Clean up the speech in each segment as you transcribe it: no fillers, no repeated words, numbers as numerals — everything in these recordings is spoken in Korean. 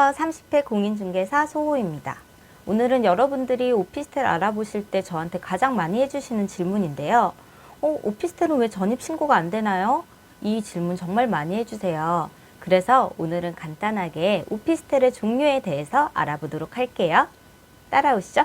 안녕하세요. 30회 공인중개사 소호입니다. 오늘은 여러분들이 오피스텔 알아보실 때 저한테 가장 많이 해주시는 질문인데요. 오피스텔은 왜 전입신고가 안 되나요? 이 질문 정말 많이 해주세요. 그래서 오늘은 간단하게 오피스텔의 종류에 대해서 알아보도록 할게요. 따라오시죠.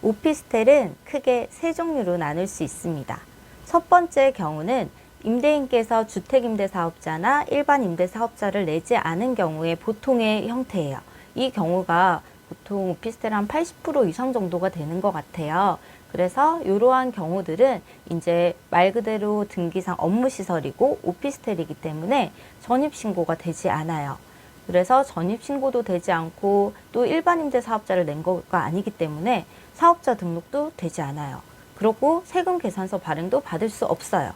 오피스텔은 크게 세 종류로 나눌 수 있습니다. 첫 번째 경우는 임대인께서 주택임대사업자나 일반 임대사업자를 내지 않은 경우의 보통의 형태예요. 이 경우가 보통 오피스텔 한 80% 이상 정도가 되는 것 같아요. 그래서 이러한 경우들은 이제 말 그대로 등기상 업무시설이고 오피스텔이기 때문에 전입신고가 되지 않아요. 그래서 전입신고도 되지 않고 또 일반 임대사업자를 낸 거가 아니기 때문에 사업자 등록도 되지 않아요. 그리고 세금 계산서 발행도 받을 수 없어요.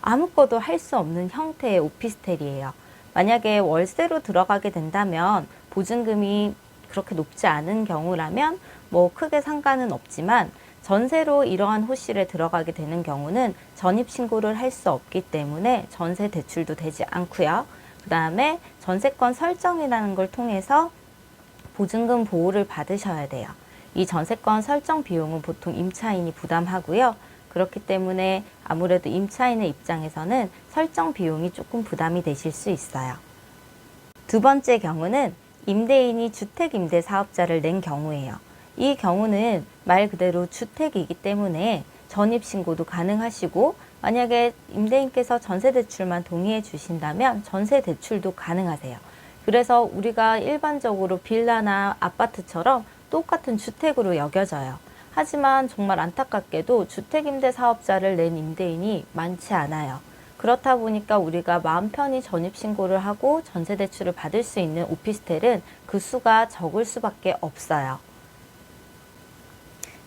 아무것도 할 수 없는 형태의 오피스텔이에요. 만약에 월세로 들어가게 된다면 보증금이 그렇게 높지 않은 경우라면 뭐 크게 상관은 없지만 전세로 이러한 호실에 들어가게 되는 경우는 전입신고를 할 수 없기 때문에 전세 대출도 되지 않고요. 그 다음에 전세권 설정이라는 걸 통해서 보증금 보호를 받으셔야 돼요. 이 전세권 설정 비용은 보통 임차인이 부담하고요. 그렇기 때문에 아무래도 임차인의 입장에서는 설정 비용이 조금 부담이 되실 수 있어요. 두 번째 경우는 임대인이 주택임대사업자를 낸 경우예요. 이 경우는 말 그대로 주택이기 때문에 전입신고도 가능하시고 만약에 임대인께서 전세대출만 동의해 주신다면 전세대출도 가능하세요. 그래서 우리가 일반적으로 빌라나 아파트처럼 똑같은 주택으로 여겨져요. 하지만 정말 안타깝게도 주택임대사업자를 낸 임대인이 많지 않아요. 그렇다 보니까 우리가 마음 편히 전입신고를 하고 전세대출을 받을 수 있는 오피스텔은 그 수가 적을 수밖에 없어요.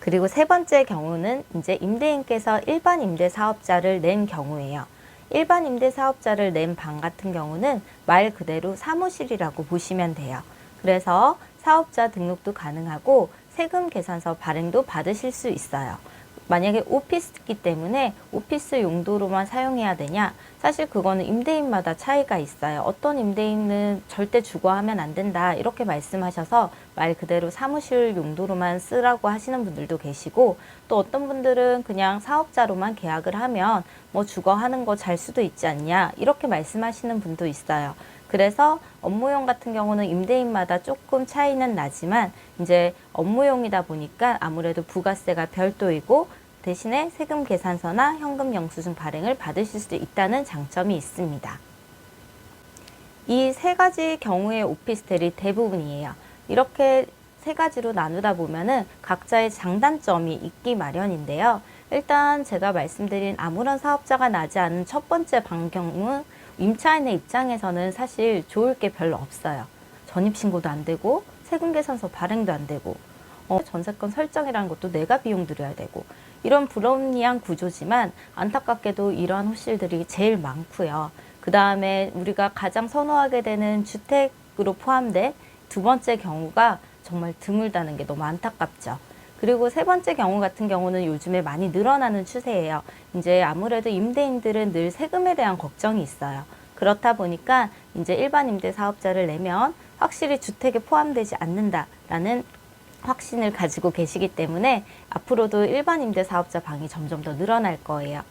그리고 세 번째 경우는 이제 임대인께서 일반 임대사업자를 낸 경우예요. 일반 임대사업자를 낸 방 같은 경우는 말 그대로 사무실이라고 보시면 돼요. 그래서 사업자 등록도 가능하고 세금 계산서 발행도 받으실 수 있어요. 만약에 오피스이기 때문에 오피스 용도로만 사용해야 되냐? 사실 그거는 임대인마다 차이가 있어요. 어떤 임대인은 절대 주거하면 안 된다 이렇게 말씀하셔서 말 그대로 사무실 용도로만 쓰라고 하시는 분들도 계시고 또 어떤 분들은 그냥 사업자로만 계약을 하면 뭐 주거하는 거 잘 수도 있지 않냐 이렇게 말씀하시는 분도 있어요. 그래서 업무용 같은 경우는 임대인마다 조금 차이는 나지만 이제 업무용이다 보니까 아무래도 부가세가 별도이고 대신에 세금 계산서나 현금 영수증 발행을 받으실 수 있다는 장점이 있습니다. 이 세 가지 경우의 오피스텔이 대부분이에요. 이렇게 세 가지로 나누다 보면은 각자의 장단점이 있기 마련인데요. 일단 제가 말씀드린 아무런 사업자가 나지 않은 첫 번째 방 경우 임차인의 입장에서는 사실 좋을 게 별로 없어요. 전입신고도 안 되고 세금 계산서 발행도 안 되고 전세권 설정이라는 것도 내가 비용 들여야 되고 이런 불합리한 구조지만 안타깝게도 이러한 호실들이 제일 많고요. 그 다음에 우리가 가장 선호하게 되는 주택으로 포함된 두 번째 경우가 정말 드물다는 게 너무 안타깝죠. 그리고 세 번째 경우 같은 경우는 요즘에 많이 늘어나는 추세예요. 이제 아무래도 임대인들은 늘 세금에 대한 걱정이 있어요. 그렇다 보니까 이제 일반 임대 사업자를 내면 확실히 주택에 포함되지 않는다라는 확신을 가지고 계시기 때문에 앞으로도 일반 임대 사업자 방이 점점 더 늘어날 거예요.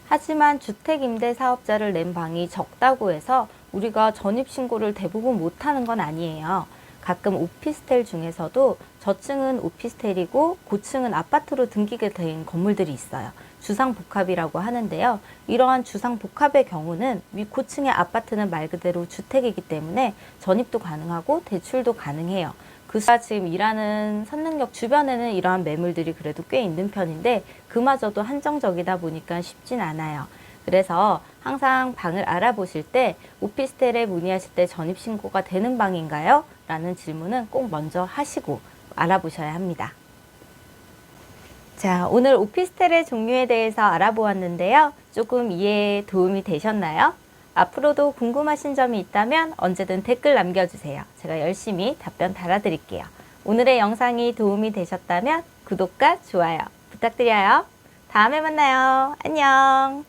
하지만 주택 임대 사업자를 낸 방이 적다고 해서 우리가 전입신고를 대부분 못하는 건 아니에요. 가끔 오피스텔 중에서도 저층은 오피스텔이고 고층은 아파트로 등기가 된 건물들이 있어요. 주상복합이라고 하는데요. 이러한 주상복합의 경우는 고층의 아파트는 말 그대로 주택이기 때문에 전입도 가능하고 대출도 가능해요. 그가 지금 일하는 선능력 주변에는 이러한 매물들이 그래도 꽤 있는 편인데 그마저도 한정적이다 보니까 쉽진 않아요. 그래서 항상 방을 알아보실 때 오피스텔에 문의하실 때 전입신고가 되는 방인가요? 라는 질문은 꼭 먼저 하시고 알아보셔야 합니다. 자, 오늘 오피스텔의 종류에 대해서 알아보았는데요. 조금 이해에 도움이 되셨나요? 앞으로도 궁금하신 점이 있다면 언제든 댓글 남겨주세요. 제가 열심히 답변 달아드릴게요. 오늘의 영상이 도움이 되셨다면 구독과 좋아요 부탁드려요. 다음에 만나요. 안녕.